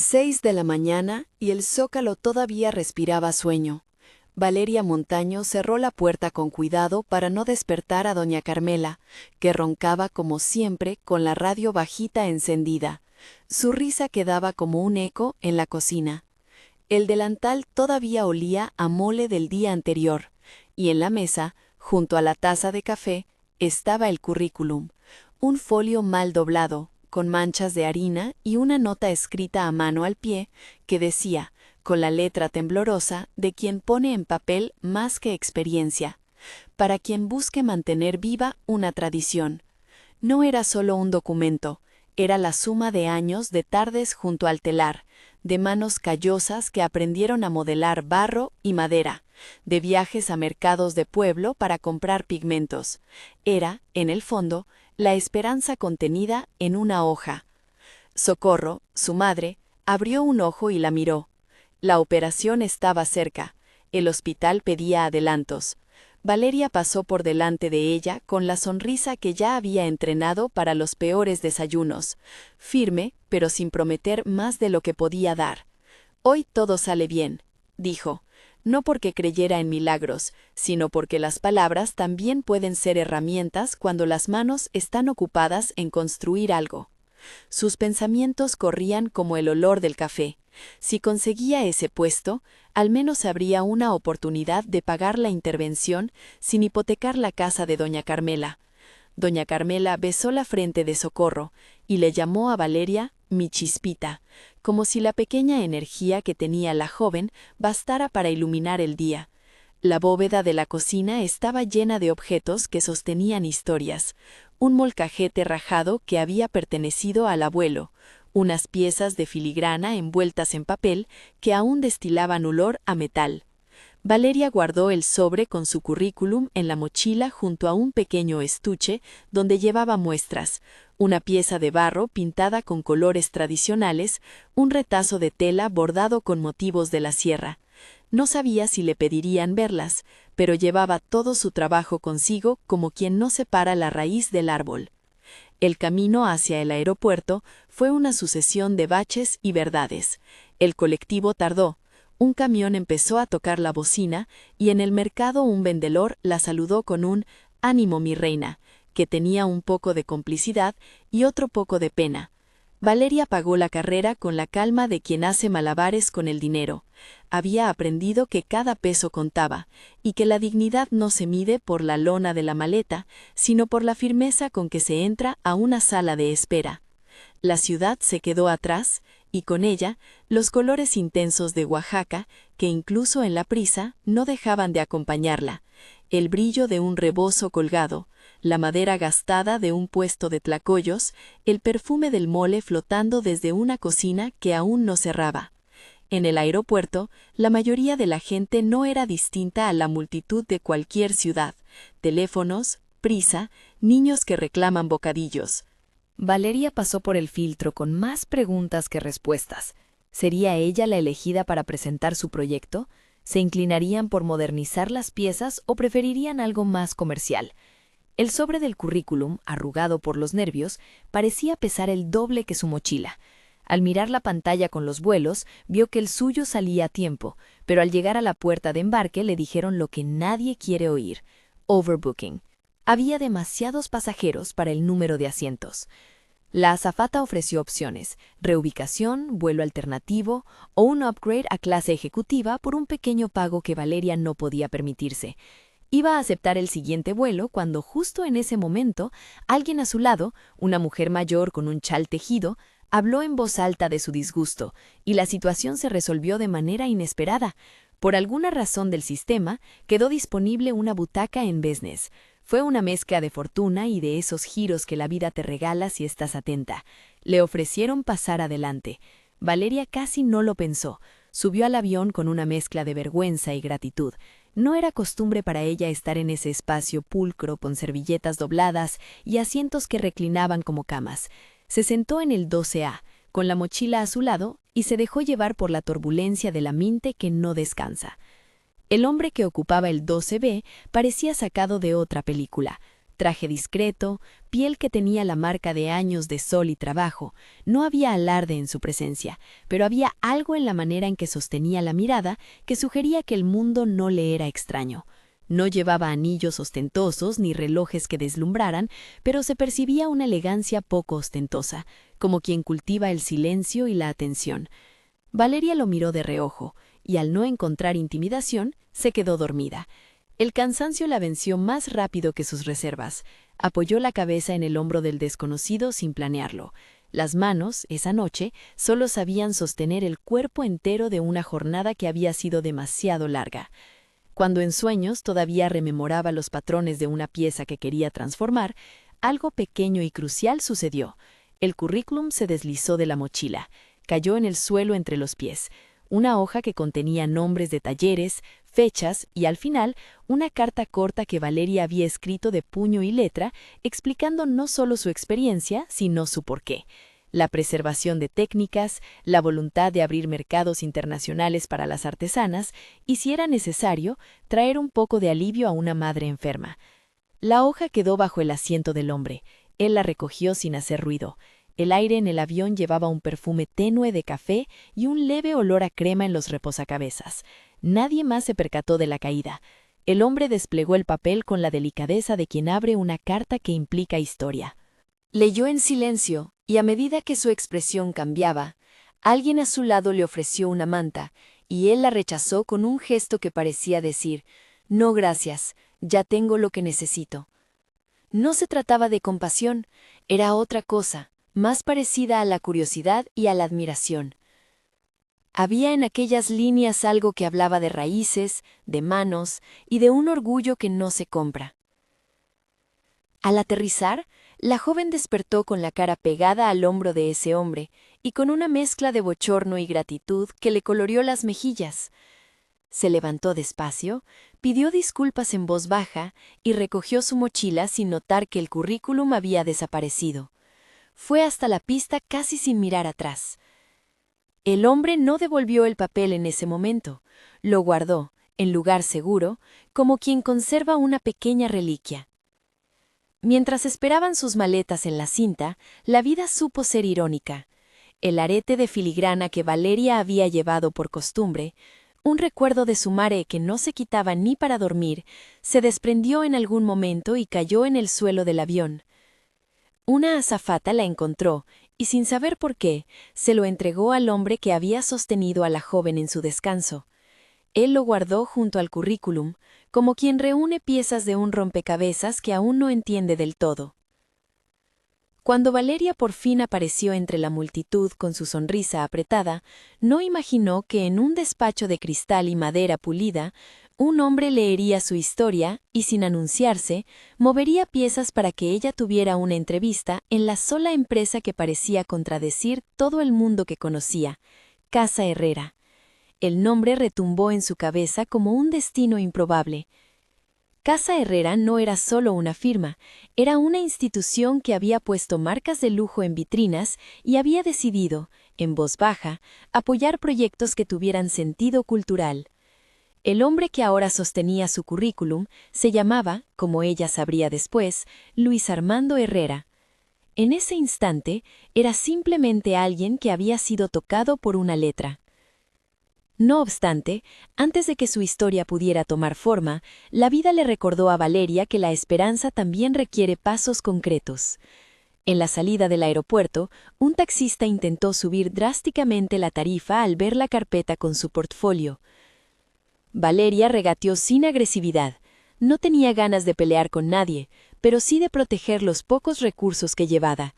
6 de la mañana y el zócalo todavía respiraba sueño. Valeria Montaño cerró la puerta con cuidado para no despertar a doña Carmela, que roncaba como siempre con la radio bajita encendida. Su risa quedaba como un eco en la cocina. El delantal todavía olía a mole del día anterior, y en la mesa, junto a la taza de café, estaba el currículum, un folio mal doblado, con manchas de harina y una nota escrita a mano al pie que decía, con la letra temblorosa de quien pone en papel más que experiencia, para quien busque mantener viva una tradición. No era solo un documento, era la suma de años de tardes junto al telar, de manos callosas que aprendieron a modelar barro y madera, de viajes a mercados de pueblo para comprar pigmentos. Era, en el fondo, la esperanza contenida en una hoja. Socorro, su madre, abrió un ojo y la miró. La operación estaba cerca. El hospital pedía adelantos. Valeria pasó por delante de ella con la sonrisa que ya había entrenado para los peores desayunos, firme, pero sin prometer más de lo que podía dar. «Hoy todo sale bien», dijo, no porque creyera en milagros, sino porque las palabras también pueden ser herramientas cuando las manos están ocupadas en construir algo. Sus pensamientos corrían como el olor del café. Si conseguía ese puesto, al menos habría una oportunidad de pagar la intervención sin hipotecar la casa de doña Carmela. Doña Carmela besó la frente de Socorro y le llamó a Valeria «mi chispita», como si la pequeña energía que tenía la joven bastara para iluminar el día. La bóveda de la cocina estaba llena de objetos que sostenían historias. Un molcajete rajado que había pertenecido al abuelo, unas piezas de filigrana envueltas en papel que aún destilaban olor a metal. Valeria guardó el sobre con su currículum en la mochila junto a un pequeño estuche donde llevaba muestras, una pieza de barro pintada con colores tradicionales, un retazo de tela bordado con motivos de la sierra. No sabía si le pedirían verlas, pero llevaba todo su trabajo consigo como quien no separa la raíz del árbol. El camino hacia el aeropuerto fue una sucesión de baches y verdades. El colectivo tardó. Un camión empezó a tocar la bocina y en el mercado un vendedor la saludó con un «ánimo, mi reina», que tenía un poco de complicidad y otro poco de pena. Valeria pagó la carrera con la calma de quien hace malabares con el dinero. Había aprendido que cada peso contaba, y que la dignidad no se mide por la lona de la maleta, sino por la firmeza con que se entra a una sala de espera. La ciudad se quedó atrás, y con ella, los colores intensos de Oaxaca, que incluso en la prisa no dejaban de acompañarla, el brillo de un rebozo colgado, la madera gastada de un puesto de tlacoyos, el perfume del mole flotando desde una cocina que aún no cerraba. En el aeropuerto, la mayoría de la gente no era distinta a la multitud de cualquier ciudad. Teléfonos, prisa, niños que reclaman bocadillos. Valeria pasó por el filtro con más preguntas que respuestas. ¿Sería ella la elegida para presentar su proyecto? ¿Se inclinarían por modernizar las piezas o preferirían algo más comercial? El sobre del currículum, arrugado por los nervios, parecía pesar el doble que su mochila. Al mirar la pantalla con los vuelos, vio que el suyo salía a tiempo, pero al llegar a la puerta de embarque le dijeron lo que nadie quiere oír: overbooking. Había demasiados pasajeros para el número de asientos. La azafata ofreció opciones: reubicación, vuelo alternativo o un upgrade a clase ejecutiva por un pequeño pago que Valeria no podía permitirse. Iba a aceptar el siguiente vuelo cuando justo en ese momento, alguien a su lado, una mujer mayor con un chal tejido, habló en voz alta de su disgusto, y la situación se resolvió de manera inesperada. Por alguna razón del sistema, quedó disponible una butaca en business. Fue una mezcla de fortuna y de esos giros que la vida te regala si estás atenta. Le ofrecieron pasar adelante. Valeria casi no lo pensó. Subió al avión con una mezcla de vergüenza y gratitud. No era costumbre para ella estar en ese espacio pulcro con servilletas dobladas y asientos que reclinaban como camas. Se sentó en el 12A, con la mochila a su lado, y se dejó llevar por la turbulencia de la mente que no descansa. El hombre que ocupaba el 12B parecía sacado de otra película. traje discreto, piel que tenía la marca de años de sol y trabajo. No había alarde en su presencia, pero había algo en la manera en que sostenía la mirada que sugería que el mundo no le era extraño. No llevaba anillos ostentosos ni relojes que deslumbraran, pero se percibía una elegancia poco ostentosa, como quien cultiva el silencio y la atención. Valeria lo miró de reojo, y al no encontrar intimidación, se quedó dormida. El cansancio la venció más rápido que sus reservas. Apoyó la cabeza en el hombro del desconocido sin planearlo. Las manos, esa noche, solo sabían sostener el cuerpo entero de una jornada que había sido demasiado larga. Cuando en sueños todavía rememoraba los patrones de una pieza que quería transformar, algo pequeño y crucial sucedió. El currículum se deslizó de la mochila, cayó en el suelo entre los pies. Una hoja que contenía nombres de talleres, fechas y, al final, una carta corta que Valeria había escrito de puño y letra, explicando no solo su experiencia, sino su porqué. La preservación de técnicas, la voluntad de abrir mercados internacionales para las artesanas y, si era necesario, traer un poco de alivio a una madre enferma. La hoja quedó bajo el asiento del hombre. Él la recogió sin hacer ruido. El aire en el avión llevaba un perfume tenue de café y un leve olor a crema en los reposacabezas. Nadie más se percató de la caída. El hombre desplegó el papel con la delicadeza de quien abre una carta que implica historia. Leyó en silencio, y a medida que su expresión cambiaba, alguien a su lado le ofreció una manta, y él la rechazó con un gesto que parecía decir: «No, gracias, ya tengo lo que necesito». No se trataba de compasión, era otra cosa, más parecida a la curiosidad y a la admiración. Había en aquellas líneas algo que hablaba de raíces, de manos y de un orgullo que no se compra. Al aterrizar, la joven despertó con la cara pegada al hombro de ese hombre y con una mezcla de bochorno y gratitud que le coloreó las mejillas. Se levantó despacio, pidió disculpas en voz baja y recogió su mochila sin notar que el currículum había desaparecido. Fue hasta la pista casi sin mirar atrás. El hombre no devolvió el papel en ese momento, lo guardó, en lugar seguro, como quien conserva una pequeña reliquia. Mientras esperaban sus maletas en la cinta, la vida supo ser irónica. El arete de filigrana que Valeria había llevado por costumbre, un recuerdo de su madre que no se quitaba ni para dormir, se desprendió en algún momento y cayó en el suelo del avión. Una azafata la encontró y, sin saber por qué, se lo entregó al hombre que había sostenido a la joven en su descanso. Él lo guardó junto al currículum, como quien reúne piezas de un rompecabezas que aún no entiende del todo. Cuando Valeria por fin apareció entre la multitud con su sonrisa apretada, no imaginó que en un despacho de cristal y madera pulida, un hombre leería su historia y, sin anunciarse, movería piezas para que ella tuviera una entrevista en la sola empresa que parecía contradecir todo el mundo que conocía, Casa Herrera. El nombre retumbó en su cabeza como un destino improbable. Casa Herrera no era solo una firma, era una institución que había puesto marcas de lujo en vitrinas y había decidido, en voz baja, apoyar proyectos que tuvieran sentido cultural. El hombre que ahora sostenía su currículum se llamaba, como ella sabría después, Luis Armando Herrera. En ese instante, era simplemente alguien que había sido tocado por una letra. No obstante, antes de que su historia pudiera tomar forma, la vida le recordó a Valeria que la esperanza también requiere pasos concretos. En la salida del aeropuerto, un taxista intentó subir drásticamente la tarifa al ver la carpeta con su portfolio. Valeria regateó sin agresividad. No tenía ganas de pelear con nadie, pero sí de proteger los pocos recursos que llevaba.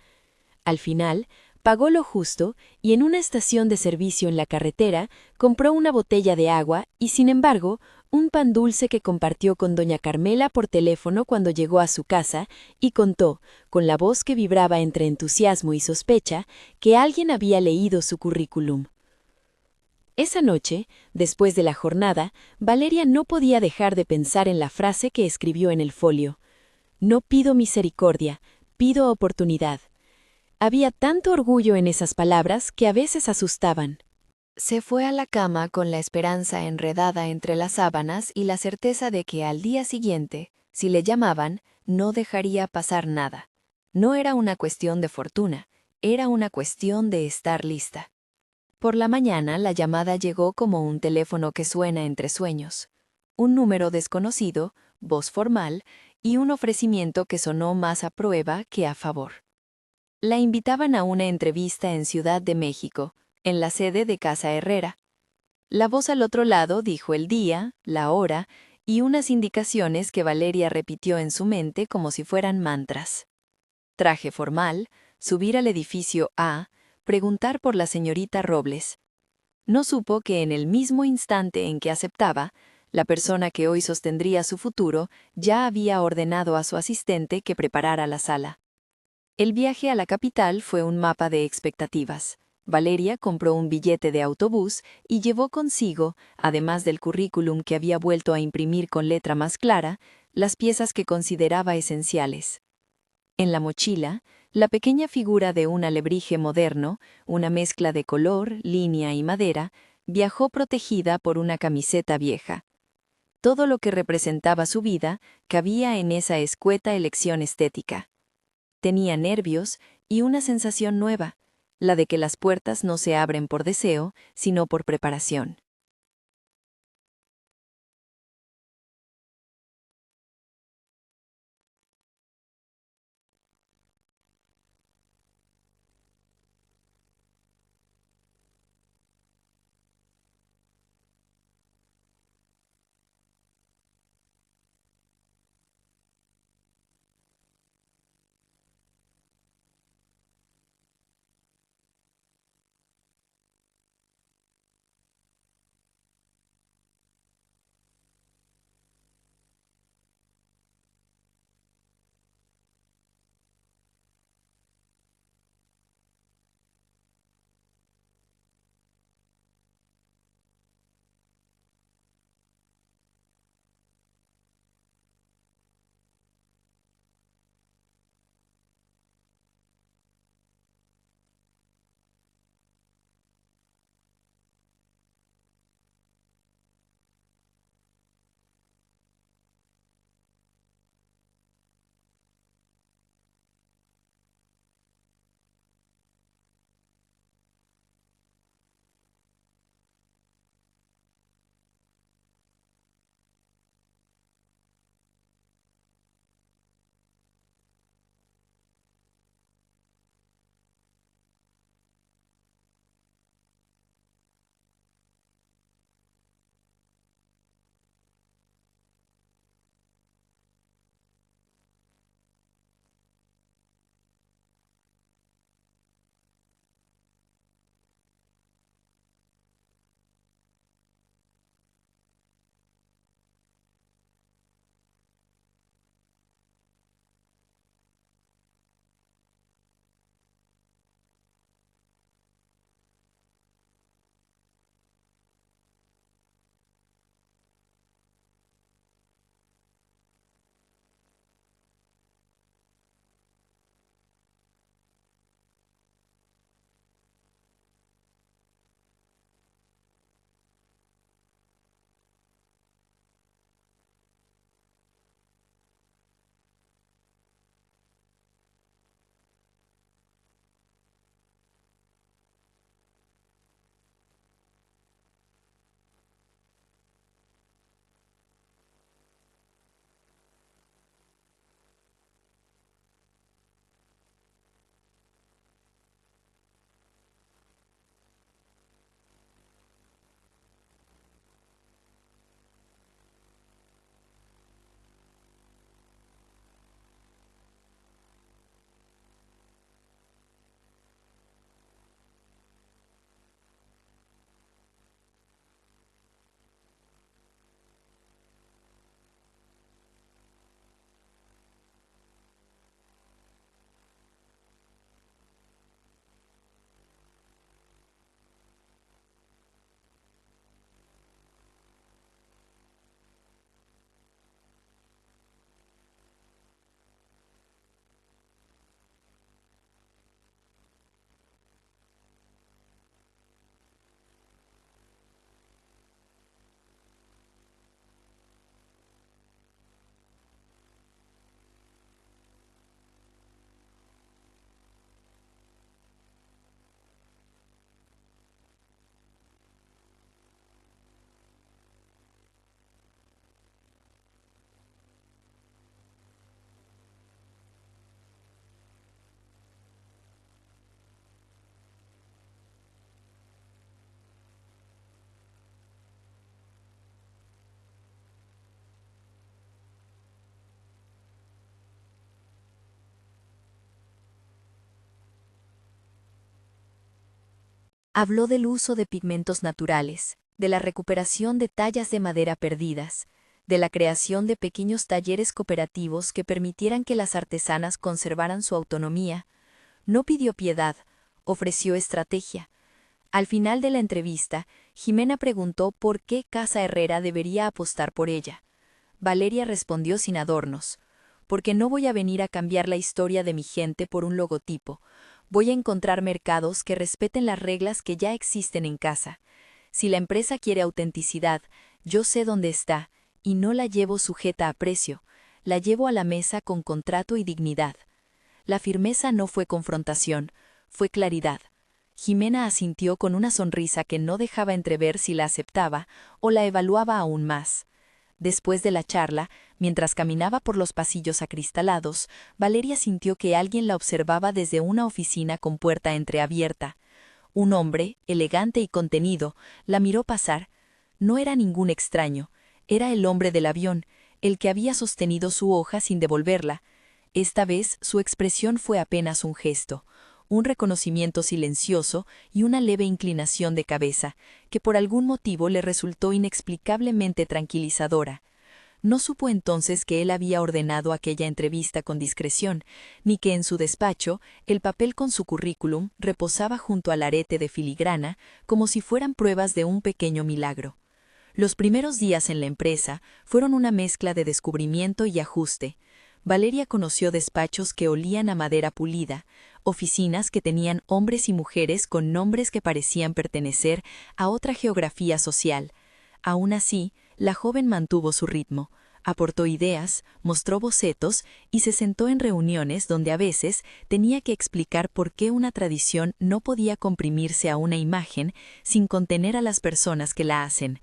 Al final, pagó lo justo y en una estación de servicio en la carretera compró una botella de agua y, sin embargo, un pan dulce que compartió con doña Carmela por teléfono cuando llegó a su casa y contó, con la voz que vibraba entre entusiasmo y sospecha, que alguien había leído su currículum. Esa noche, después de la jornada, Valeria no podía dejar de pensar en la frase que escribió en el folio. «No pido misericordia, pido oportunidad». Había tanto orgullo en esas palabras que a veces asustaban. Se fue a la cama con la esperanza enredada entre las sábanas y la certeza de que al día siguiente, Si le llamaban, no dejaría pasar nada. No era una cuestión de fortuna, era una cuestión de estar lista. Por la mañana la llamada llegó como un teléfono que suena entre sueños. Un número desconocido, voz formal y un ofrecimiento que sonó más a prueba que a favor. La invitaban a una entrevista en Ciudad de México, en la sede de Casa Herrera. La voz al otro lado dijo el día, la hora y unas indicaciones que Valeria repitió en su mente como si fueran mantras. Traje formal, subir al edificio A, preguntar por la señorita Robles. No supo que en el mismo instante en que aceptaba, la persona que hoy sostendría su futuro ya había ordenado a su asistente que preparara la sala. El viaje a la capital fue un mapa de expectativas. Valeria compró un billete de autobús y llevó consigo, además del currículum que había vuelto a imprimir con letra más clara, las piezas que consideraba esenciales. En la mochila, la pequeña figura de un alebrije moderno, una mezcla de color, línea y madera, viajó protegida por una camiseta vieja. Todo lo que representaba su vida cabía en esa escueta elección estética. Tenía nervios y una sensación nueva, la de que las puertas no se abren por deseo, sino por preparación. Habló del uso de pigmentos naturales, de la recuperación de tallas de madera perdidas, de la creación de pequeños talleres cooperativos que permitieran que las artesanas conservaran su autonomía. No pidió piedad, ofreció estrategia. Al final de la entrevista, Jimena preguntó por qué Casa Herrera debería apostar por ella. Valeria respondió sin adornos: porque no voy a venir a cambiar la historia de mi gente por un logotipo. Voy a encontrar mercados que respeten las reglas que ya existen en casa. Si la empresa quiere autenticidad, yo sé dónde está, y no la llevo sujeta a precio, la llevo a la mesa con contrato y dignidad. La firmeza no fue confrontación, fue claridad. Jimena asintió con una sonrisa que no dejaba entrever si la aceptaba o la evaluaba aún más. Después de la charla, mientras caminaba por los pasillos acristalados, Valeria sintió que alguien la observaba desde una oficina con puerta entreabierta. Un hombre, elegante y contenido, la miró pasar. No era ningún extraño, era el hombre del avión, el que había sostenido su hoja sin devolverla. Esta vez su expresión fue apenas un gesto, un reconocimiento silencioso y una leve inclinación de cabeza, que por algún motivo le resultó inexplicablemente tranquilizadora. No supo entonces que él había ordenado aquella entrevista con discreción, ni que en su despacho el papel con su currículum reposaba junto al arete de filigrana como si fueran pruebas de un pequeño milagro. Los primeros días en la empresa fueron una mezcla de descubrimiento y ajuste. Valeria conoció despachos que olían a madera pulida, oficinas que tenían hombres y mujeres con nombres que parecían pertenecer a otra geografía social. Aún así, la joven mantuvo su ritmo, aportó ideas, mostró bocetos y se sentó en reuniones donde a veces tenía que explicar por qué una tradición no podía comprimirse a una imagen sin contener a las personas que la hacen.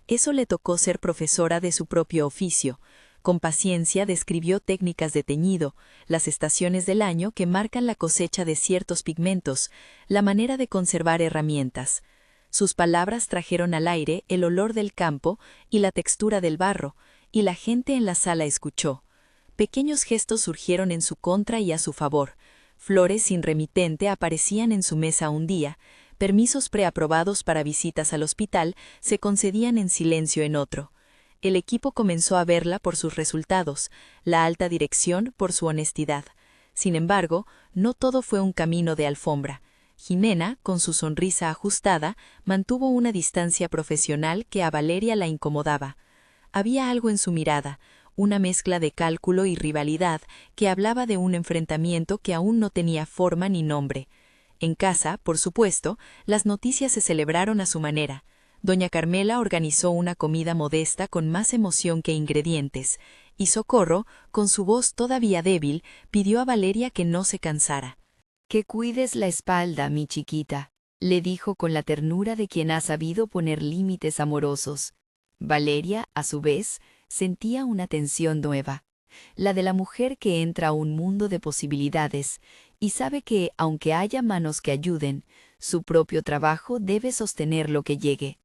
Eso le tocó ser profesora de su propio oficio. Con paciencia describió técnicas de teñido, las estaciones del año que marcan la cosecha de ciertos pigmentos, la manera de conservar herramientas. Sus palabras trajeron al aire el olor del campo y la textura del barro, y la gente en la sala escuchó. Pequeños gestos surgieron en su contra y a su favor. Flores sin remitente aparecían en su mesa un día, permisos preaprobados para visitas al hospital se concedían en silencio en otro. El equipo comenzó a verla por sus resultados, la alta dirección por su honestidad. Sin embargo, no todo fue un camino de alfombra. Jimena, con su sonrisa ajustada, mantuvo una distancia profesional que a Valeria la incomodaba. Había algo en su mirada, una mezcla de cálculo y rivalidad que hablaba de un enfrentamiento que aún no tenía forma ni nombre. En casa, por supuesto, las noticias se celebraron a su manera. Doña Carmela organizó una comida modesta con más emoción que ingredientes, y Socorro, con su voz todavía débil, pidió a Valeria que no se cansara. «Que cuides la espalda, mi chiquita», le dijo con la ternura de quien ha sabido poner límites amorosos. Valeria, a su vez, sentía una tensión nueva, la de la mujer que entra a un mundo de posibilidades y sabe que, aunque haya manos que ayuden, su propio trabajo debe sostener lo que llegue.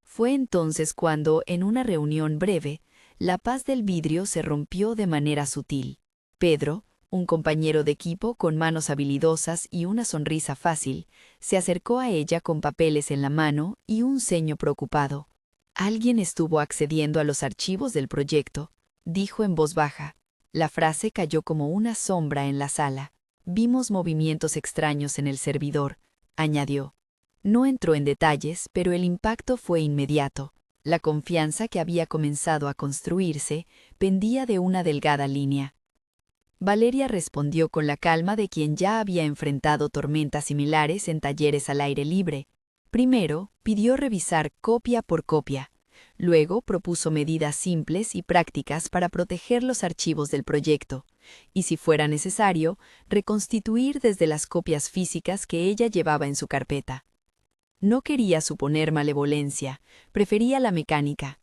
Fue entonces cuando, en una reunión breve, la paz del vidrio se rompió de manera sutil. Pedro, un compañero de equipo con manos habilidosas y una sonrisa fácil, se acercó a ella con papeles en la mano y un ceño preocupado. «Alguien estuvo accediendo a los archivos del proyecto», dijo en voz baja. La frase cayó como una sombra en la sala. «Vimos movimientos extraños en el servidor», añadió. No entró en detalles, pero el impacto fue inmediato. La confianza que había comenzado a construirse pendía de una delgada línea. Valeria respondió con la calma de quien ya había enfrentado tormentas similares en talleres al aire libre. Primero, pidió revisar copia por copia. Luego propuso medidas simples y prácticas para proteger los archivos del proyecto, y si fuera necesario, reconstituir desde las copias físicas que ella llevaba en su carpeta. No quería suponer malevolencia, prefería la mecánica.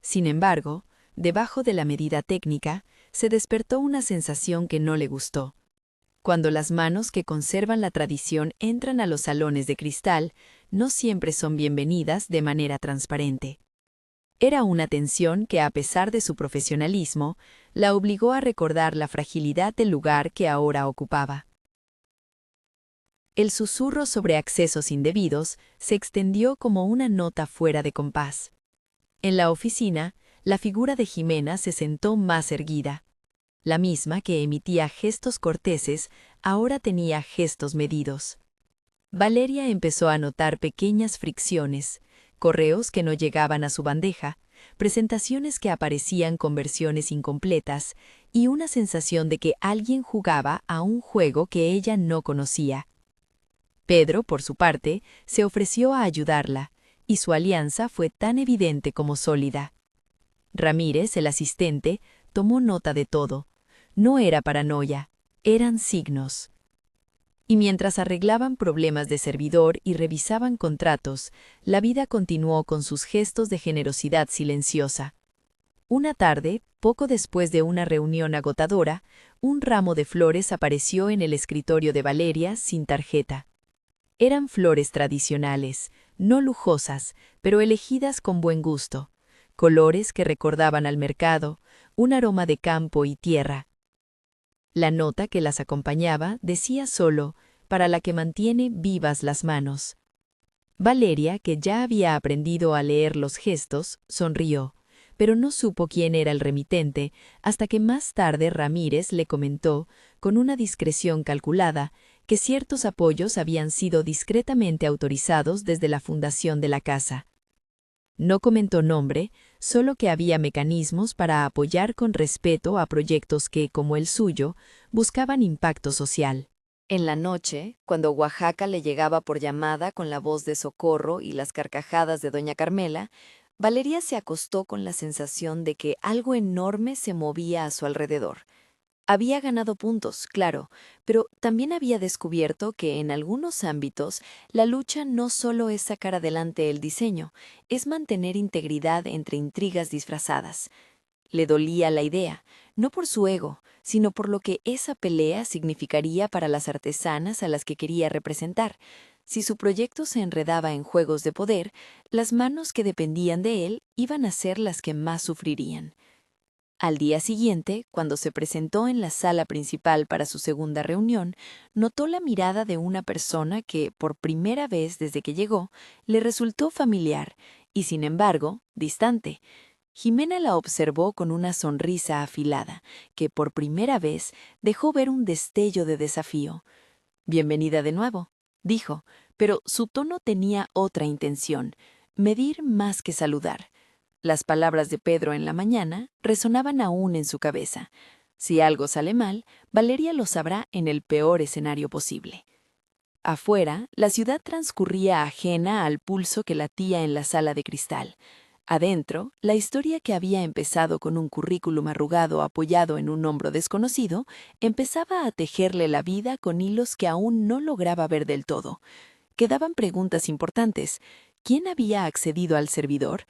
Sin embargo, debajo de la medida técnica, se despertó una sensación que no le gustó. Cuando las manos que conservan la tradición entran a los salones de cristal, no siempre son bienvenidas de manera transparente. Era una tensión que, a pesar de su profesionalismo, la obligó a recordar la fragilidad del lugar que ahora ocupaba. El susurro sobre accesos indebidos se extendió como una nota fuera de compás. En la oficina, la figura de Jimena se sentó más erguida. La misma que emitía gestos corteses, ahora tenía gestos medidos. Valeria empezó a notar pequeñas fricciones, correos que no llegaban a su bandeja, presentaciones que aparecían con versiones incompletas y una sensación de que alguien jugaba a un juego que ella no conocía. Pedro, por su parte, se ofreció a ayudarla, y su alianza fue tan evidente como sólida. Ramírez, el asistente, tomó nota de todo. No era paranoia, eran signos. Y mientras arreglaban problemas de servidor y revisaban contratos, la vida continuó con sus gestos de generosidad silenciosa. Una tarde, poco después de una reunión agotadora, un ramo de flores apareció en el escritorio de Valeria sin tarjeta. Eran flores tradicionales, no lujosas, pero elegidas con buen gusto, colores que recordaban al mercado, un aroma de campo y tierra. La nota que las acompañaba decía solo, para la que mantiene vivas las manos. Valeria, que ya había aprendido a leer los gestos, sonrió, pero no supo quién era el remitente, hasta que más tarde Ramírez le comentó, con una discreción calculada, que ciertos apoyos habían sido discretamente autorizados desde la fundación de la casa. No comentó nombre, solo que había mecanismos para apoyar con respeto a proyectos que, como el suyo, buscaban impacto social. En la noche, cuando Oaxaca le llegaba por llamada con la voz de socorro y las carcajadas de doña Carmela, Valeria se acostó con la sensación de que algo enorme se movía a su alrededor. Había ganado puntos, claro, pero también había descubierto que en algunos ámbitos la lucha no solo es sacar adelante el diseño, es mantener integridad entre intrigas disfrazadas. Le dolía la idea, no por su ego, sino por lo que esa pelea significaría para las artesanas a las que quería representar. Si su proyecto se enredaba en juegos de poder, las manos que dependían de él iban a ser las que más sufrirían. Al día siguiente, cuando se presentó en la sala principal para su segunda reunión, notó la mirada de una persona que, por primera vez desde que llegó, le resultó familiar y, sin embargo, distante. Jimena la observó con una sonrisa afilada, que por primera vez dejó ver un destello de desafío. «Bienvenida de nuevo», dijo, pero su tono tenía otra intención, medir más que saludar. Las palabras de Pedro en la mañana resonaban aún en su cabeza. Si algo sale mal, Valeria lo sabrá en el peor escenario posible. Afuera, la ciudad transcurría ajena al pulso que latía en la sala de cristal. Adentro, la historia que había empezado con un currículum arrugado apoyado en un hombro desconocido, empezaba a tejerle la vida con hilos que aún no lograba ver del todo. Quedaban preguntas importantes. ¿Quién había accedido al servidor?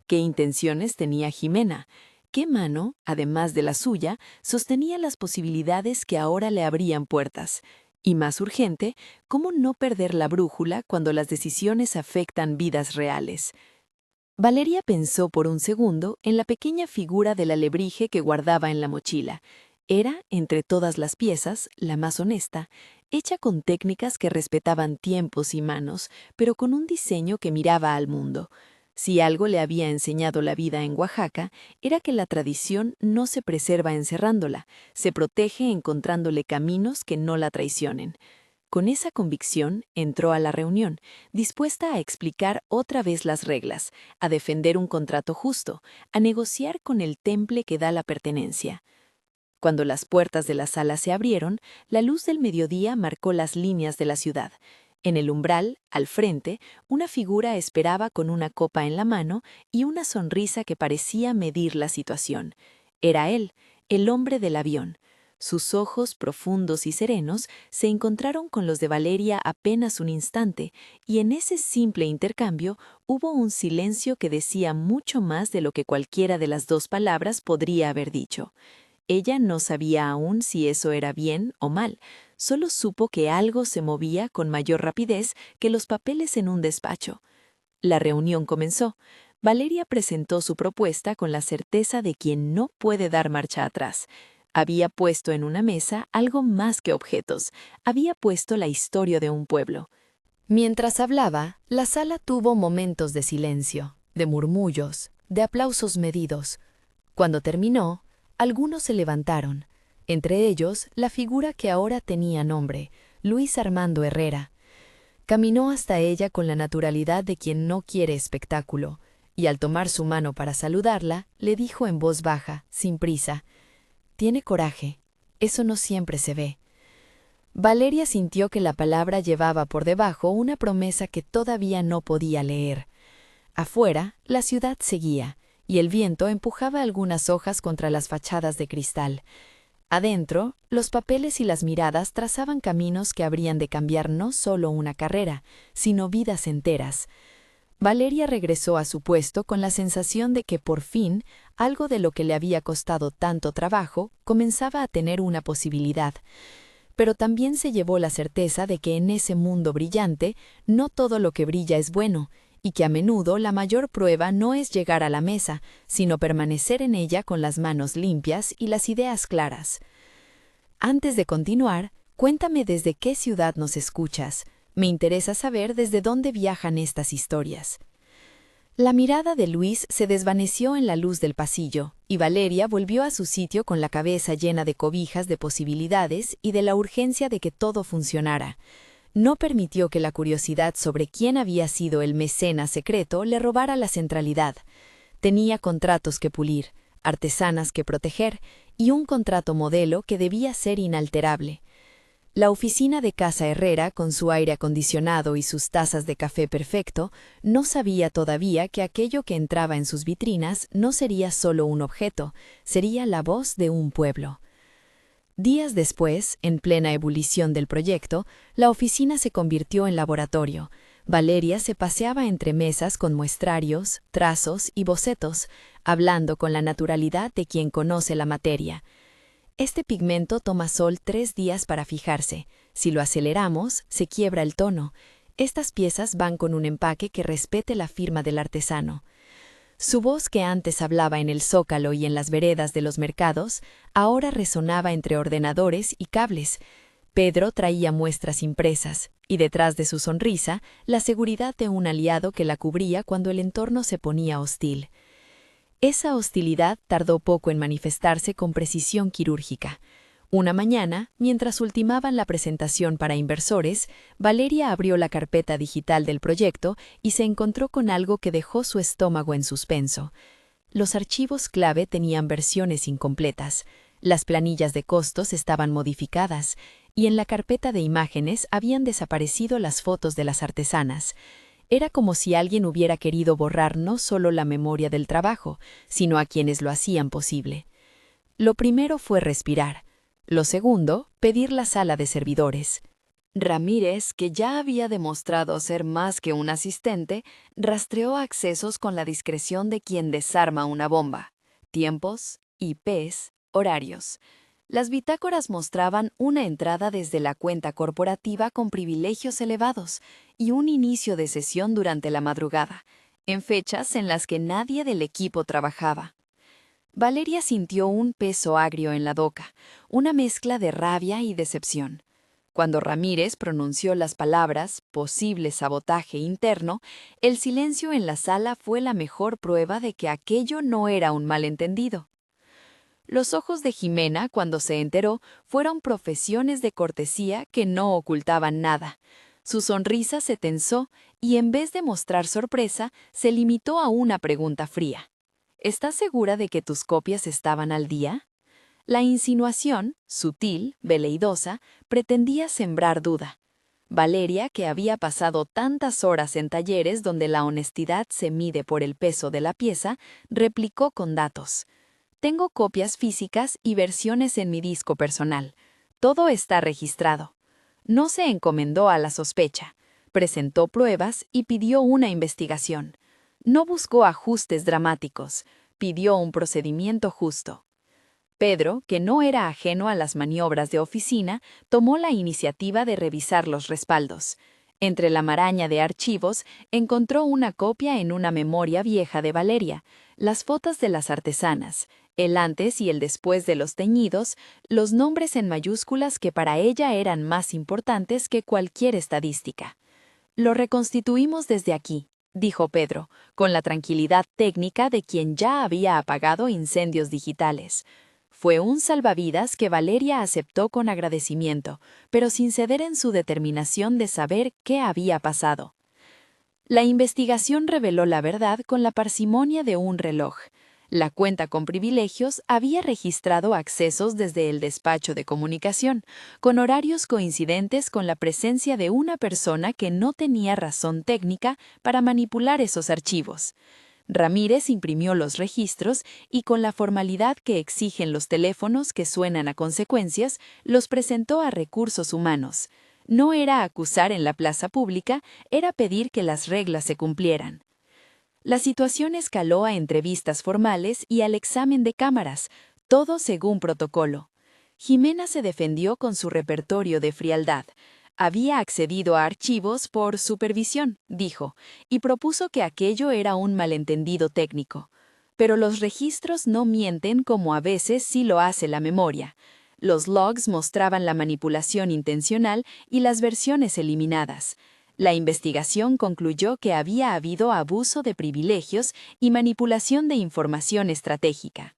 ¿Qué intenciones tenía Jimena? ¿Qué mano, además de la suya, sostenía las posibilidades que ahora le abrían puertas? Y más urgente, ¿cómo no perder la brújula cuando las decisiones afectan vidas reales? Valeria pensó por un segundo en la pequeña figura del alebrije que guardaba en la mochila. Era, entre todas las piezas, la más honesta, hecha con técnicas que respetaban tiempos y manos, pero con un diseño que miraba al mundo. Si algo le había enseñado la vida en Oaxaca, era que la tradición no se preserva encerrándola, se protege encontrándole caminos que no la traicionen. Con esa convicción, entró a la reunión, dispuesta a explicar otra vez las reglas, a defender un contrato justo, a negociar con el temple que da la pertenencia. Cuando las puertas de la sala se abrieron, la luz del mediodía marcó las líneas de la ciudad. En el umbral, al frente, una figura esperaba con una copa en la mano y una sonrisa que parecía medir la situación. Era él, el hombre del avión. Sus ojos, profundos y serenos, se encontraron con los de Valeria apenas un instante, y en ese simple intercambio hubo un silencio que decía mucho más de lo que cualquiera de las dos palabras podría haber dicho. Ella no sabía aún si eso era bien o mal, solo supo que algo se movía con mayor rapidez que los papeles en un despacho. La reunión comenzó. Valeria presentó su propuesta con la certeza de quien no puede dar marcha atrás. Había puesto en una mesa algo más que objetos. Había puesto la historia de un pueblo. Mientras hablaba, la sala tuvo momentos de silencio, de murmullos, de aplausos medidos. Cuando terminó, algunos se levantaron, entre ellos la figura que ahora tenía nombre, Luis Armando Herrera. Caminó hasta ella con la naturalidad de quien no quiere espectáculo, y al tomar su mano para saludarla, le dijo en voz baja, sin prisa: «Tiene coraje, eso no siempre se ve». Valeria sintió que la palabra llevaba por debajo una promesa que todavía no podía leer. Afuera, la ciudad seguía, y el viento empujaba algunas hojas contra las fachadas de cristal. Adentro, los papeles y las miradas trazaban caminos que habrían de cambiar no solo una carrera, sino vidas enteras. Valeria regresó a su puesto con la sensación de que por fin, algo de lo que le había costado tanto trabajo, comenzaba a tener una posibilidad. Pero también se llevó la certeza de que en ese mundo brillante no todo lo que brilla es bueno, y que a menudo la mayor prueba no es llegar a la mesa, sino permanecer en ella con las manos limpias y las ideas claras. Antes de continuar, cuéntame desde qué ciudad nos escuchas. Me interesa saber desde dónde viajan estas historias. La mirada de Luis se desvaneció en la luz del pasillo, y Valeria volvió a su sitio con la cabeza llena de cobijas de posibilidades y de la urgencia de que todo funcionara. No permitió que la curiosidad sobre quién había sido el mecenas secreto le robara la centralidad. Tenía contratos que pulir, artesanas que proteger y un contrato modelo que debía ser inalterable. La oficina de Casa Herrera, con su aire acondicionado y sus tazas de café perfecto, no sabía todavía que aquello que entraba en sus vitrinas no sería solo un objeto, sería la voz de un pueblo. Días después, en plena ebullición del proyecto, la oficina se convirtió en laboratorio. Valeria se paseaba entre mesas con muestrarios, trazos y bocetos, hablando con la naturalidad de quien conoce la materia. Este pigmento toma sol 3 días para fijarse. Si lo aceleramos, se quiebra el tono. Estas piezas van con un empaque que respete la firma del artesano. Su voz, que antes hablaba en el zócalo y en las veredas de los mercados, ahora resonaba entre ordenadores y cables. Pedro traía muestras impresas, y detrás de su sonrisa, la seguridad de un aliado que la cubría cuando el entorno se ponía hostil. Esa hostilidad tardó poco en manifestarse con precisión quirúrgica. Una mañana, mientras ultimaban la presentación para inversores, Valeria abrió la carpeta digital del proyecto y se encontró con algo que dejó su estómago en suspenso. Los archivos clave tenían versiones incompletas, las planillas de costos estaban modificadas, y en la carpeta de imágenes habían desaparecido las fotos de las artesanas. Era como si alguien hubiera querido borrar no solo la memoria del trabajo, sino a quienes lo hacían posible. Lo primero fue respirar. Lo segundo, pedir la sala de servidores. Ramírez, que ya había demostrado ser más que un asistente, rastreó accesos con la discreción de quien desarma una bomba. Tiempos, IPs, horarios. Las bitácoras mostraban una entrada desde la cuenta corporativa con privilegios elevados y un inicio de sesión durante la madrugada, en fechas en las que nadie del equipo trabajaba. Valeria sintió un peso agrio en la boca, una mezcla de rabia y decepción. Cuando Ramírez pronunció las palabras «posible sabotaje interno», el silencio en la sala fue la mejor prueba de que aquello no era un malentendido. Los ojos de Jimena, cuando se enteró, fueron profesiones de cortesía que no ocultaban nada. Su sonrisa se tensó y, en vez de mostrar sorpresa, se limitó a una pregunta fría. ¿Estás segura de que tus copias estaban al día? La insinuación, sutil, veleidosa, pretendía sembrar duda. Valeria, que había pasado tantas horas en talleres donde la honestidad se mide por el peso de la pieza, replicó con datos. Tengo copias físicas y versiones en mi disco personal. Todo está registrado. No se encomendó a la sospecha. Presentó pruebas y pidió una investigación. No buscó ajustes dramáticos. Pidió un procedimiento justo. Pedro, que no era ajeno a las maniobras de oficina, tomó la iniciativa de revisar los respaldos. Entre la maraña de archivos, encontró una copia en una memoria vieja de Valeria, las fotos de las artesanas, el antes y el después de los teñidos, los nombres en mayúsculas que para ella eran más importantes que cualquier estadística. «Lo reconstituimos desde aquí», dijo Pedro, con la tranquilidad técnica de quien ya había apagado incendios digitales. Fue un salvavidas que Valeria aceptó con agradecimiento, pero sin ceder en su determinación de saber qué había pasado. La investigación reveló la verdad con la parsimonia de un reloj. La cuenta con privilegios había registrado accesos desde el despacho de comunicación, con horarios coincidentes con la presencia de una persona que no tenía razón técnica para manipular esos archivos. Ramírez imprimió los registros y, con la formalidad que exigen los teléfonos que suenan a consecuencias, los presentó a Recursos Humanos. No era acusar en la plaza pública, era pedir que las reglas se cumplieran. La situación escaló a entrevistas formales y al examen de cámaras, todo según protocolo. Jimena se defendió con su repertorio de frialdad. Había accedido a archivos por supervisión, dijo, y propuso que aquello era un malentendido técnico. Pero los registros no mienten como a veces sí lo hace la memoria. Los logs mostraban la manipulación intencional y las versiones eliminadas. La investigación concluyó que había habido abuso de privilegios y manipulación de información estratégica.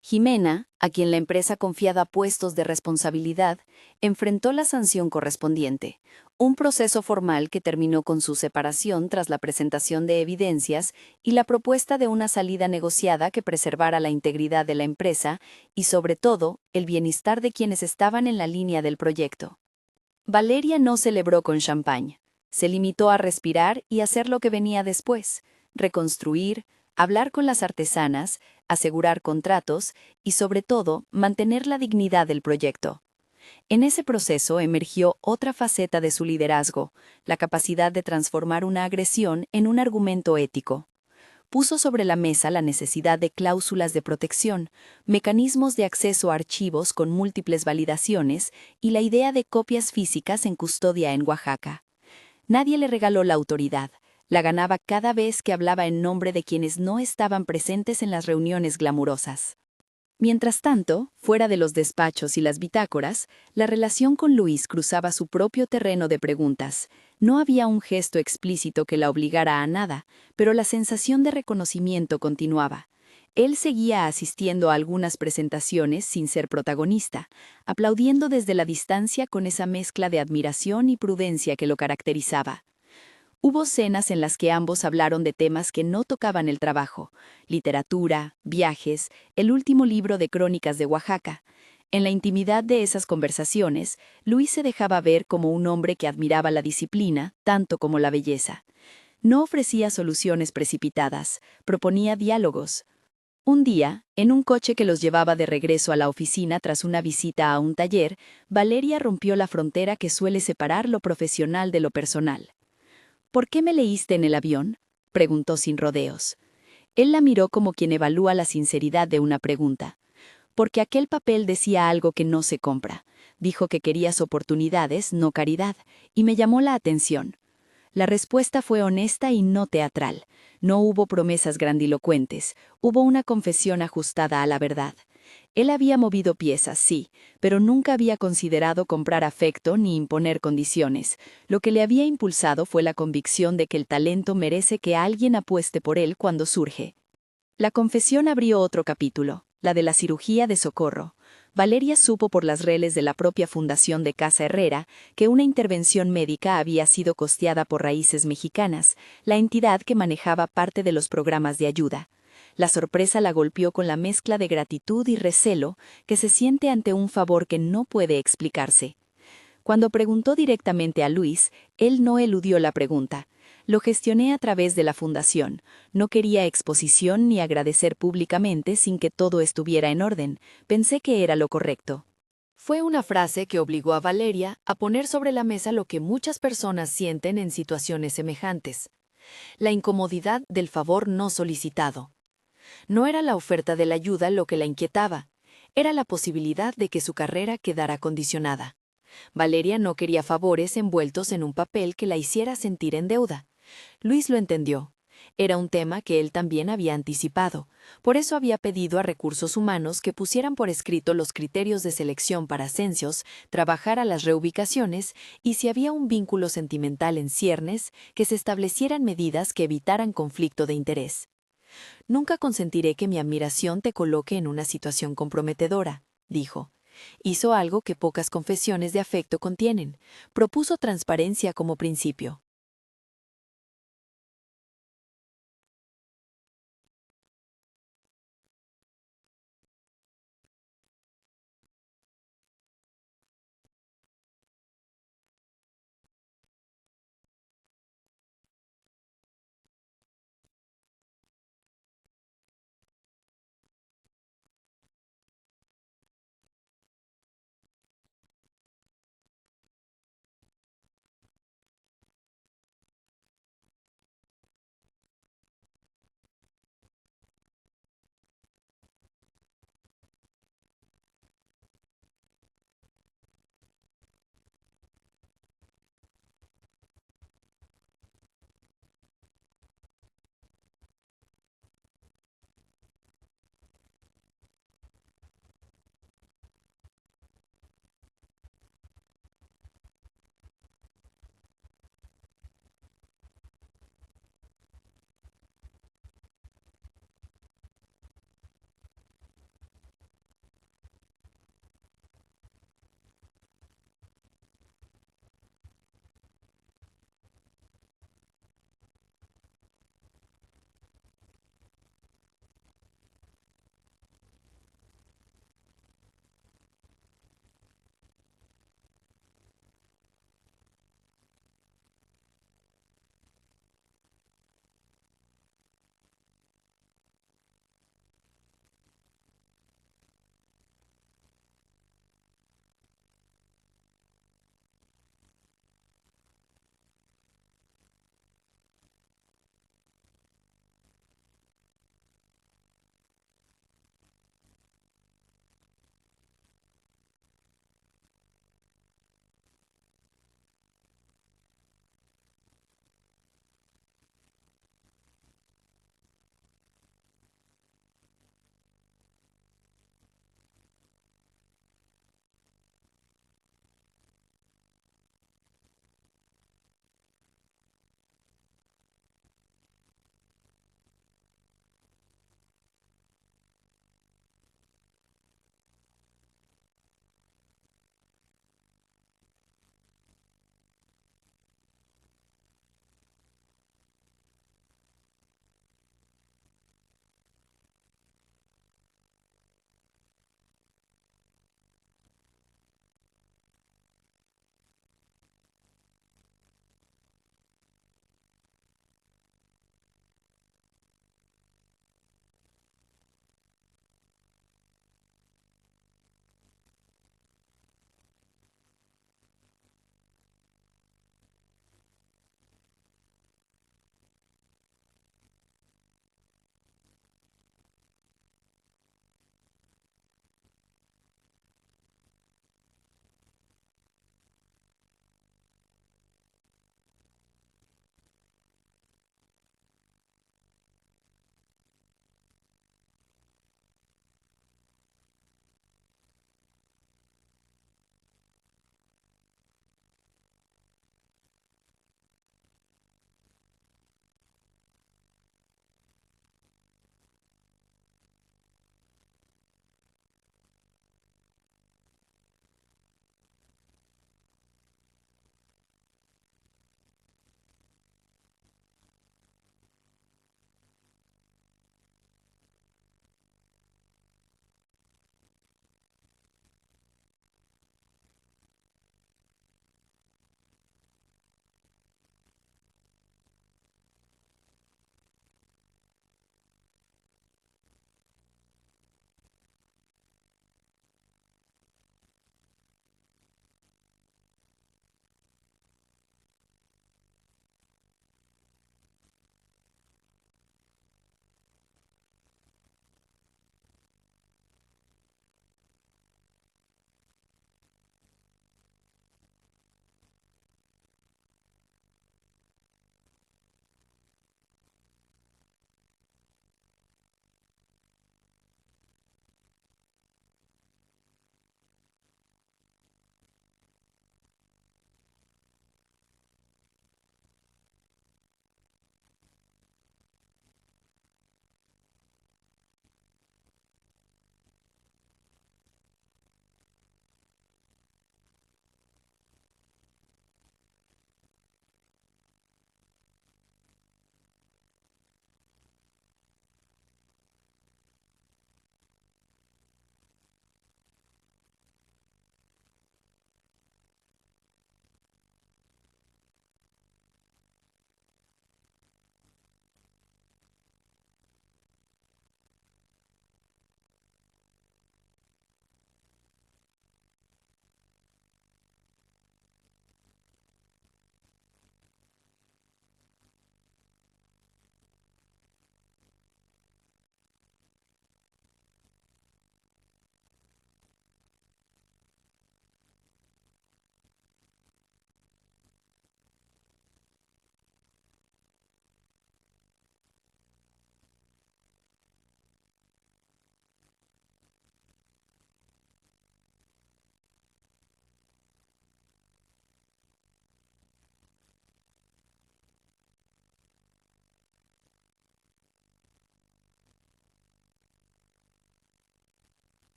Jimena, a quien la empresa confiaba puestos de responsabilidad, enfrentó la sanción correspondiente, un proceso formal que terminó con su separación tras la presentación de evidencias y la propuesta de una salida negociada que preservara la integridad de la empresa y, sobre todo, el bienestar de quienes estaban en la línea del proyecto. Valeria no celebró con champán. Se limitó a respirar y hacer lo que venía después: reconstruir, hablar con las artesanas, asegurar contratos y, sobre todo, mantener la dignidad del proyecto. En ese proceso emergió otra faceta de su liderazgo, la capacidad de transformar una agresión en un argumento ético. Puso sobre la mesa la necesidad de cláusulas de protección, mecanismos de acceso a archivos con múltiples validaciones y la idea de copias físicas en custodia en Oaxaca. Nadie le regaló la autoridad. La ganaba cada vez que hablaba en nombre de quienes no estaban presentes en las reuniones glamurosas. Mientras tanto, fuera de los despachos y las bitácoras, la relación con Luis cruzaba su propio terreno de preguntas. No había un gesto explícito que la obligara a nada, pero la sensación de reconocimiento continuaba. Él seguía asistiendo a algunas presentaciones sin ser protagonista, aplaudiendo desde la distancia con esa mezcla de admiración y prudencia que lo caracterizaba. Hubo cenas en las que ambos hablaron de temas que no tocaban el trabajo: literatura, viajes, el último libro de crónicas de Oaxaca. En la intimidad de esas conversaciones, Luis se dejaba ver como un hombre que admiraba la disciplina tanto como la belleza. No ofrecía soluciones precipitadas, proponía diálogos. Un día, en un coche que los llevaba de regreso a la oficina tras una visita a un taller, Valeria rompió la frontera que suele separar lo profesional de lo personal. «¿Por qué me leíste en el avión?», preguntó sin rodeos. Él la miró como quien evalúa la sinceridad de una pregunta. «Porque aquel papel decía algo que no se compra. Dijo que querías oportunidades, no caridad, y me llamó la atención». La respuesta fue honesta y no teatral. No hubo promesas grandilocuentes, hubo una confesión ajustada a la verdad. Él había movido piezas, sí, pero nunca había considerado comprar afecto ni imponer condiciones. Lo que le había impulsado fue la convicción de que el talento merece que alguien apueste por él cuando surge. La confesión abrió otro capítulo, la de la cirugía de Socorro. Valeria supo por las reles de la propia Fundación de Casa Herrera que una intervención médica había sido costeada por Raíces Mexicanas, la entidad que manejaba parte de los programas de ayuda. La sorpresa la golpeó con la mezcla de gratitud y recelo que se siente ante un favor que no puede explicarse. Cuando preguntó directamente a Luis, él no eludió la pregunta. «Lo gestioné a través de la fundación. No quería exposición ni agradecer públicamente sin que todo estuviera en orden. Pensé que era lo correcto». Fue una frase que obligó a Valeria a poner sobre la mesa lo que muchas personas sienten en situaciones semejantes: la incomodidad del favor no solicitado. No era la oferta de la ayuda lo que la inquietaba, era la posibilidad de que su carrera quedara condicionada. Valeria no quería favores envueltos en un papel que la hiciera sentir en deuda. Luis lo entendió. Era un tema que él también había anticipado. Por eso había pedido a Recursos Humanos que pusieran por escrito los criterios de selección para ascensos, trabajara las reubicaciones y, si había un vínculo sentimental en ciernes, que se establecieran medidas que evitaran conflicto de interés. «Nunca consentiré que mi admiración te coloque en una situación comprometedora», dijo. Hizo algo que pocas confesiones de afecto contienen. Propuso transparencia como principio.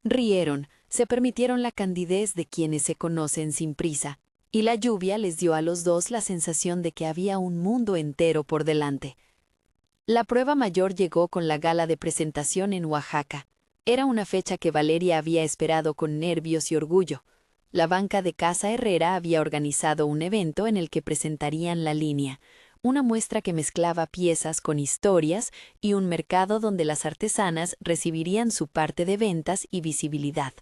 Rieron, se permitieron la candidez de quienes se conocen sin prisa, y la lluvia les dio a los dos la sensación de que había un mundo entero por delante. La prueba mayor llegó con la gala de presentación en Oaxaca. Era una fecha que Valeria había esperado con nervios y orgullo. La banca de Casa Herrera había organizado un evento en el que presentarían la línea, una muestra que mezclaba piezas con historias y un mercado donde las artesanas recibirían su parte de ventas y visibilidad.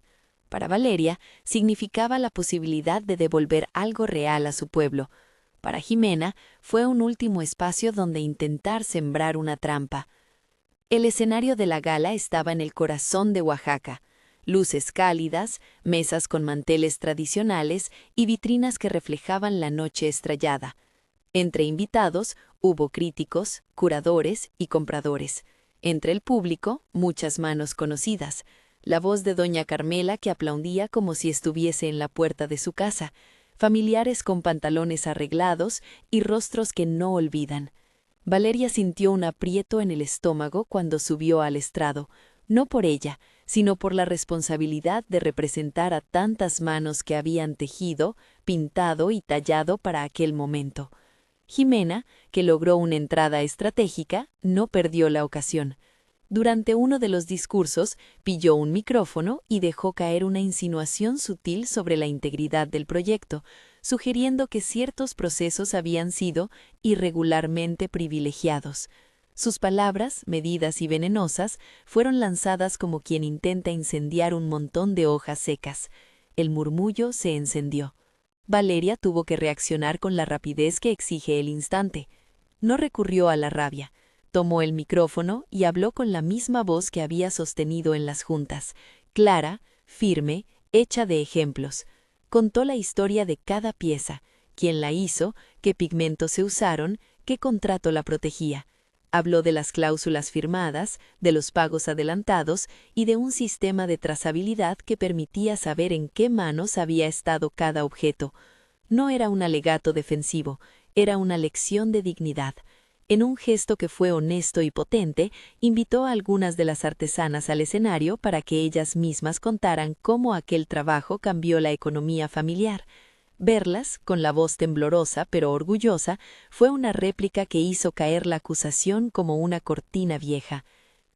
Para Valeria, significaba la posibilidad de devolver algo real a su pueblo. Para Jimena, fue un último espacio donde intentar sembrar una trampa. El escenario de la gala estaba en el corazón de Oaxaca. Luces cálidas, mesas con manteles tradicionales y vitrinas que reflejaban la noche estrellada. Entre invitados hubo críticos, curadores y compradores. Entre el público, muchas manos conocidas. La voz de doña Carmela que aplaudía como si estuviese en la puerta de su casa. Familiares con pantalones arreglados y rostros que no olvidan. Valeria sintió un aprieto en el estómago cuando subió al estrado, no por ella, sino por la responsabilidad de representar a tantas manos que habían tejido, pintado y tallado para aquel momento. Jimena, que logró una entrada estratégica, no perdió la ocasión. Durante uno de los discursos, pilló un micrófono y dejó caer una insinuación sutil sobre la integridad del proyecto, sugiriendo que ciertos procesos habían sido irregularmente privilegiados. Sus palabras, medidas y venenosas, fueron lanzadas como quien intenta incendiar un montón de hojas secas. El murmullo se encendió. Valeria tuvo que reaccionar con la rapidez que exige el instante. No recurrió a la rabia. Tomó el micrófono y habló con la misma voz que había sostenido en las juntas, clara, firme, hecha de ejemplos. Contó la historia de cada pieza, quién la hizo, qué pigmentos se usaron, qué contrato la protegía. Habló de las cláusulas firmadas, de los pagos adelantados y de un sistema de trazabilidad que permitía saber en qué manos había estado cada objeto. No era un alegato defensivo, era una lección de dignidad. En un gesto que fue honesto y potente, invitó a algunas de las artesanas al escenario para que ellas mismas contaran cómo aquel trabajo cambió la economía familiar. Verlas, con la voz temblorosa pero orgullosa, fue una réplica que hizo caer la acusación como una cortina vieja.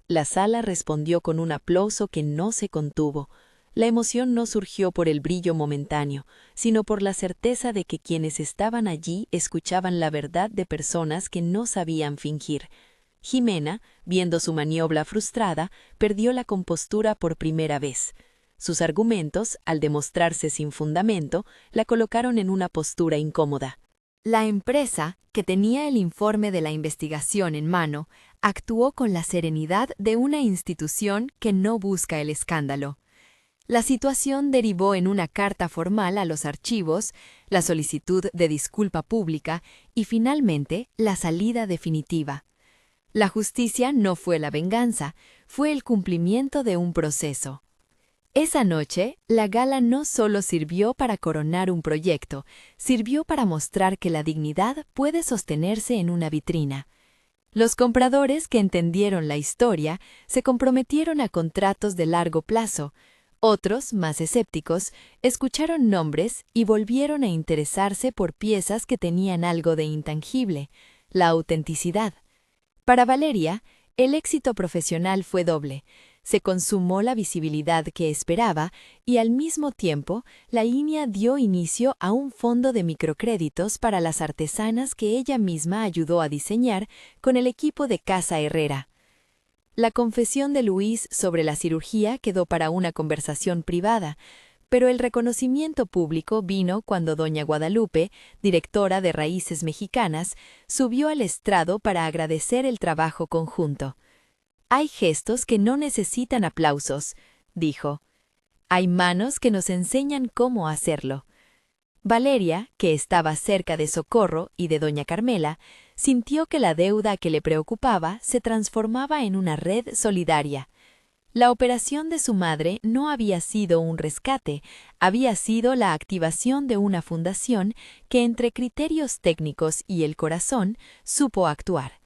La sala respondió con un aplauso que no se contuvo. La emoción no surgió por el brillo momentáneo, sino por la certeza de que quienes estaban allí escuchaban la verdad de personas que no sabían fingir. Jimena, viendo su maniobra frustrada, perdió la compostura por primera vez. Sus argumentos, al demostrarse sin fundamento, la colocaron en una postura incómoda. La empresa, que tenía el informe de la investigación en mano, actuó con la serenidad de una institución que no busca el escándalo. La situación derivó en una carta formal a los archivos, la solicitud de disculpa pública y, finalmente, la salida definitiva. La justicia no fue la venganza, fue el cumplimiento de un proceso. Esa noche, la gala no solo sirvió para coronar un proyecto, sirvió para mostrar que la dignidad puede sostenerse en una vitrina. Los compradores que entendieron la historia se comprometieron a contratos de largo plazo. Otros, más escépticos, escucharon nombres y volvieron a interesarse por piezas que tenían algo de intangible, la autenticidad. Para Valeria, el éxito profesional fue doble. Se consumó la visibilidad que esperaba y al mismo tiempo la línea dio inicio a un fondo de microcréditos para las artesanas que ella misma ayudó a diseñar con el equipo de Casa Herrera. La confesión de Luis sobre la cirugía quedó para una conversación privada, pero el reconocimiento público vino cuando doña Guadalupe, directora de Raíces Mexicanas, subió al estrado para agradecer el trabajo conjunto. «Hay gestos que no necesitan aplausos», dijo. «Hay manos que nos enseñan cómo hacerlo». Valeria, que estaba cerca de Socorro y de doña Carmela, sintió que la deuda que le preocupaba se transformaba en una red solidaria. La operación de su madre no había sido un rescate, había sido la activación de una fundación que entre criterios técnicos y el corazón supo actuar.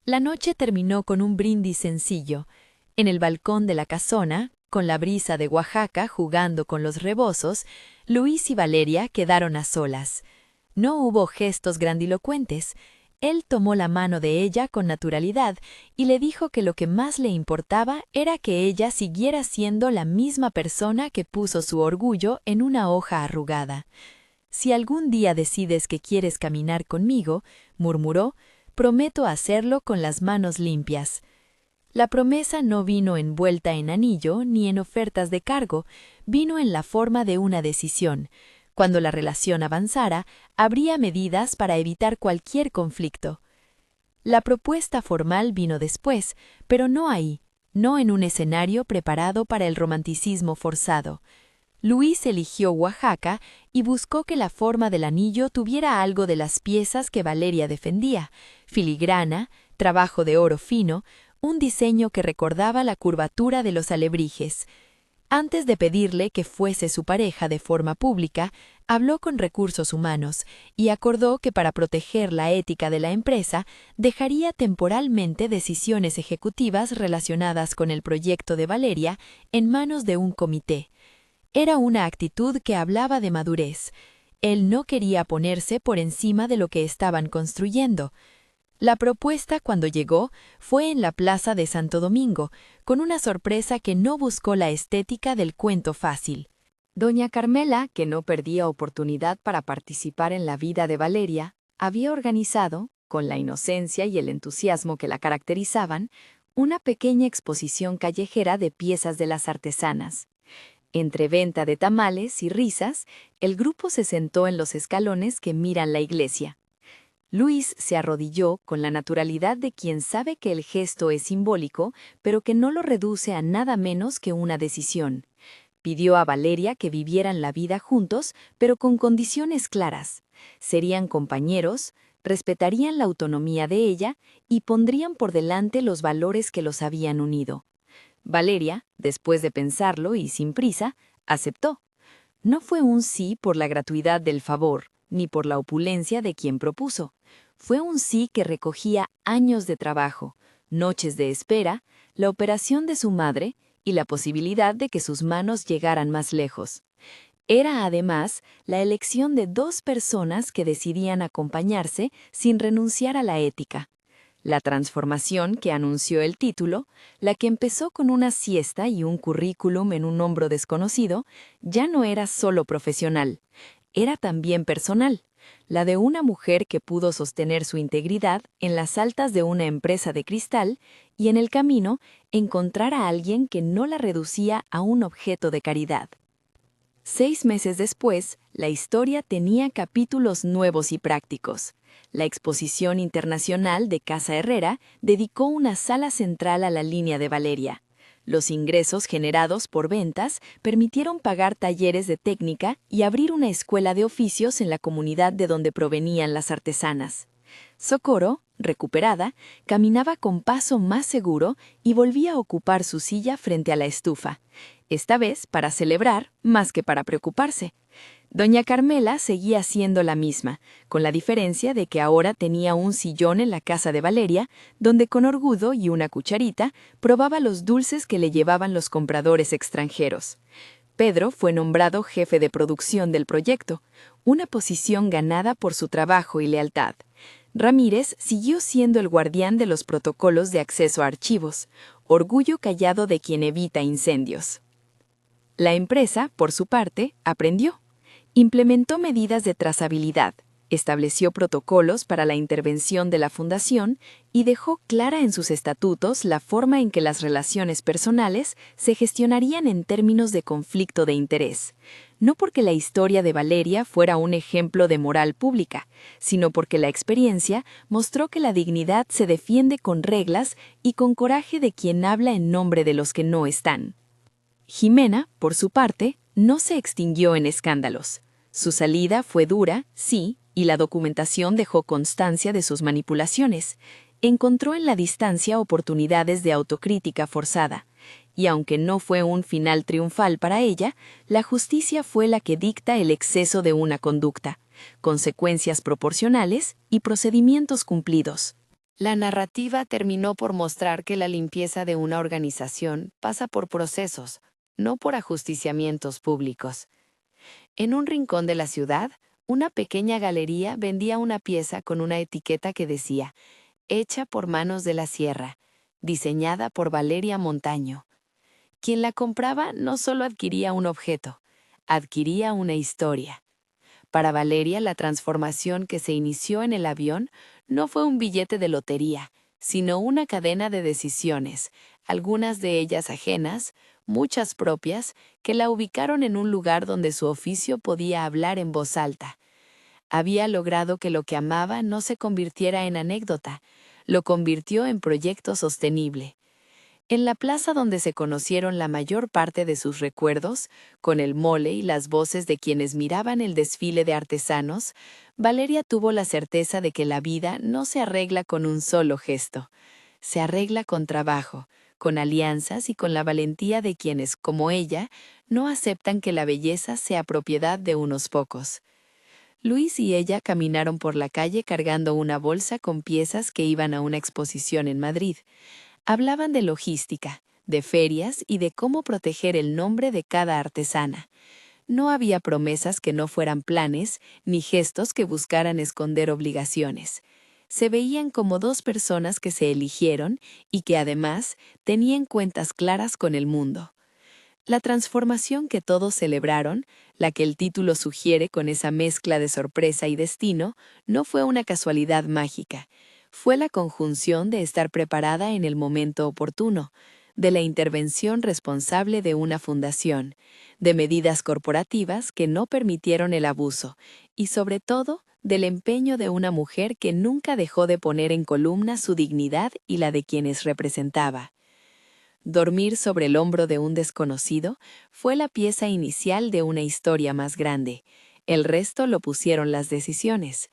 La noche terminó con un brindis sencillo. En el balcón de la casona, con la brisa de Oaxaca jugando con los rebozos, Luis y Valeria quedaron a solas. No hubo gestos grandilocuentes. Él tomó la mano de ella con naturalidad y le dijo que lo que más le importaba era que ella siguiera siendo la misma persona que puso su orgullo en una hoja arrugada. «Si algún día decides que quieres caminar conmigo», murmuró, «prometo hacerlo con las manos limpias». La promesa no vino envuelta en anillo ni en ofertas de cargo, vino en la forma de una decisión. Cuando la relación avanzara, habría medidas para evitar cualquier conflicto. La propuesta formal vino después, pero no ahí, no en un escenario preparado para el romanticismo forzado. Luis eligió Oaxaca y buscó que la forma del anillo tuviera algo de las piezas que Valeria defendía: filigrana, trabajo de oro fino, un diseño que recordaba la curvatura de los alebrijes. Antes de pedirle que fuese su pareja de forma pública, habló con Recursos Humanos y acordó que para proteger la ética de la empresa, dejaría temporalmente decisiones ejecutivas relacionadas con el proyecto de Valeria en manos de un comité. Era una actitud que hablaba de madurez. Él no quería ponerse por encima de lo que estaban construyendo. La propuesta, cuando llegó, fue en la Plaza de Santo Domingo, con una sorpresa que no buscó la estética del cuento fácil. Doña Carmela, que no perdía oportunidad para participar en la vida de Valeria, había organizado, con la inocencia y el entusiasmo que la caracterizaban, una pequeña exposición callejera de piezas de las artesanas. Entre venta de tamales y risas, el grupo se sentó en los escalones que miran la iglesia. Luis se arrodilló con la naturalidad de quien sabe que el gesto es simbólico, pero que no lo reduce a nada menos que una decisión. Pidió a Valeria que vivieran la vida juntos, pero con condiciones claras. Serían compañeros, respetarían la autonomía de ella y pondrían por delante los valores que los habían unido. Valeria, después de pensarlo y sin prisa, aceptó. No fue un sí por la gratuidad del favor, ni por la opulencia de quien propuso. Fue un sí que recogía años de trabajo, noches de espera, la operación de su madre y la posibilidad de que sus manos llegaran más lejos. Era además la elección de dos personas que decidían acompañarse sin renunciar a la ética. La transformación que anunció el título, la que empezó con una siesta y un currículum en un hombro desconocido, ya no era solo profesional, era también personal, la de una mujer que pudo sostener su integridad en las altas de una empresa de cristal y en el camino encontrar a alguien que no la reducía a un objeto de caridad. 6 meses después, la historia tenía capítulos nuevos y prácticos. La Exposición Internacional de Casa Herrera dedicó una sala central a la línea de Valeria. Los ingresos generados por ventas permitieron pagar talleres de técnica y abrir una escuela de oficios en la comunidad de donde provenían las artesanas. Socorro, recuperada, caminaba con paso más seguro y volvía a ocupar su silla frente a la estufa, esta vez para celebrar más que para preocuparse. Doña Carmela seguía siendo la misma, con la diferencia de que ahora tenía un sillón en la casa de Valeria, donde con orgullo y una cucharita probaba los dulces que le llevaban los compradores extranjeros. Pedro fue nombrado jefe de producción del proyecto, una posición ganada por su trabajo y lealtad. Ramírez siguió siendo el guardián de los protocolos de acceso a archivos, orgullo callado de quien evita incendios. La empresa, por su parte, aprendió. Implementó medidas de trazabilidad, estableció protocolos para la intervención de la fundación y dejó clara en sus estatutos la forma en que las relaciones personales se gestionarían en términos de conflicto de interés. No porque la historia de Valeria fuera un ejemplo de moral pública, sino porque la experiencia mostró que la dignidad se defiende con reglas y con coraje de quien habla en nombre de los que no están. Jimena, por su parte, no se extinguió en escándalos. Su salida fue dura, sí, y la documentación dejó constancia de sus manipulaciones. Encontró en la distancia oportunidades de autocrítica forzada. Y aunque no fue un final triunfal para ella, la justicia fue la que dicta el exceso de una conducta, consecuencias proporcionales y procedimientos cumplidos. La narrativa terminó por mostrar que la limpieza de una organización pasa por procesos, no por ajusticiamientos públicos. En un rincón de la ciudad, una pequeña galería vendía una pieza con una etiqueta que decía, hecha por manos de la sierra, diseñada por Valeria Montaño. Quien la compraba no solo adquiría un objeto, adquiría una historia. Para Valeria, la transformación que se inició en el avión no fue un billete de lotería, sino una cadena de decisiones, algunas de ellas ajenas, muchas propias, que la ubicaron en un lugar donde su oficio podía hablar en voz alta. Había logrado que lo que amaba no se convirtiera en anécdota, lo convirtió en proyecto sostenible. En la plaza donde se conocieron la mayor parte de sus recuerdos, con el mole y las voces de quienes miraban el desfile de artesanos, Valeria tuvo la certeza de que la vida no se arregla con un solo gesto. Se arregla con trabajo, con alianzas y con la valentía de quienes, como ella, no aceptan que la belleza sea propiedad de unos pocos. Luis y ella caminaron por la calle cargando una bolsa con piezas que iban a una exposición en Madrid. Hablaban de logística, de ferias y de cómo proteger el nombre de cada artesana. No había promesas que no fueran planes, ni gestos que buscaran esconder obligaciones. Se veían como dos personas que se eligieron y que además tenían cuentas claras con el mundo. La transformación que todos celebraron, la que el título sugiere con esa mezcla de sorpresa y destino, no fue una casualidad mágica. Fue la conjunción de estar preparada en el momento oportuno, de la intervención responsable de una fundación, de medidas corporativas que no permitieron el abuso y, sobre todo, del empeño de una mujer que nunca dejó de poner en columna su dignidad y la de quienes representaba. Dormir sobre el hombro de un desconocido fue la pieza inicial de una historia más grande. El resto lo pusieron las decisiones.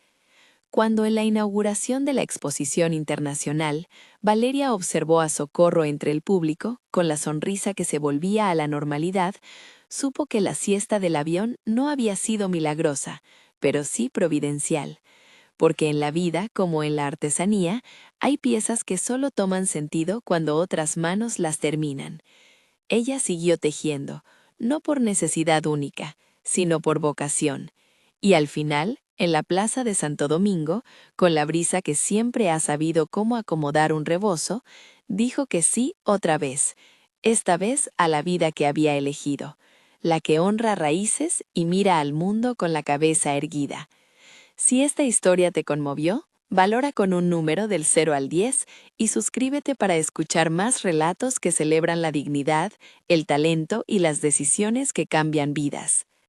Cuando en la inauguración de la exposición internacional, Valeria observó a Socorro entre el público, con la sonrisa que se volvía a la normalidad, supo que la siesta del avión no había sido milagrosa, pero sí providencial. Porque en la vida, como en la artesanía, hay piezas que solo toman sentido cuando otras manos las terminan. Ella siguió tejiendo, no por necesidad única, sino por vocación. Y al final, en la plaza de Santo Domingo, con la brisa que siempre ha sabido cómo acomodar un rebozo, dijo que sí otra vez, esta vez a la vida que había elegido, la que honra raíces y mira al mundo con la cabeza erguida. Si esta historia te conmovió, valora con un número del 0 al 10 y suscríbete para escuchar más relatos que celebran la dignidad, el talento y las decisiones que cambian vidas.